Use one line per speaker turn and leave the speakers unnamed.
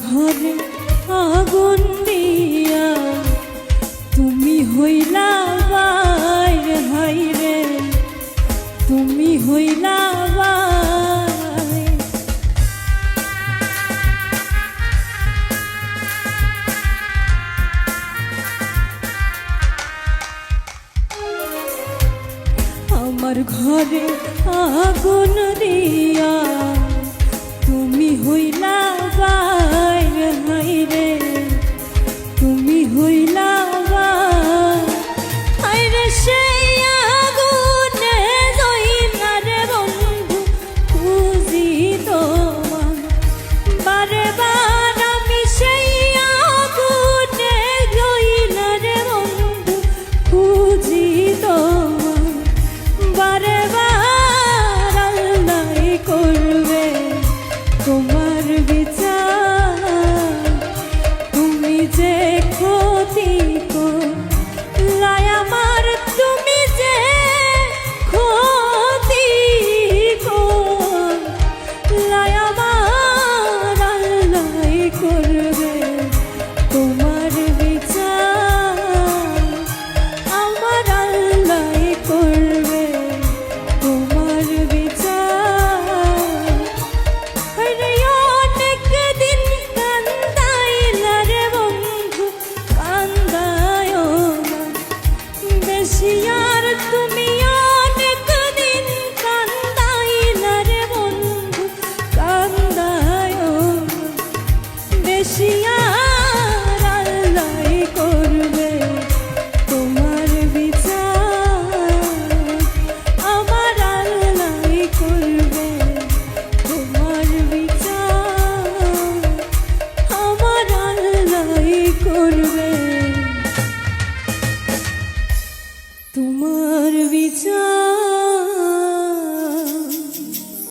ঘরে আগুন দিয়া তুমি হইলা বাইরে, হাইরে তুমি হইলা বাইরে। আমার ঘরে আগুন দিয়া তুমি হইলা বাইরে, হাইরে তুমি হইলা বাইরে। সেই আগুনে জইলা রে বন্ধু খুঁজি তোমার বারে বার, আমি সেই আগুনে জইলা রে বন্ধু খুঁজি তোমার বারে বার। আল্লাহ করবে তোমার বিচার, তুমি যে ক্ষতি করলাই আমার, তুমি যে ক্ষতি করলাই আমার। আল্লাহ করবে তোমার বিচার, আমার আল্লাহ করবে তোমার বিচার। আরে অনেক দিন কান্দাইলা রে বন্ধু, কান্দায়ও না বেশি আর তুমি। অনেক দিন কান্দাইলা রে বন্ধু, কান্দায়ও না বেশি আর। আল্লাহ করবে তোমার বিচার, আমার আল্লাহ করবে তোমার বিচার, আমার আল্লাহ করবে তোমার বিচার।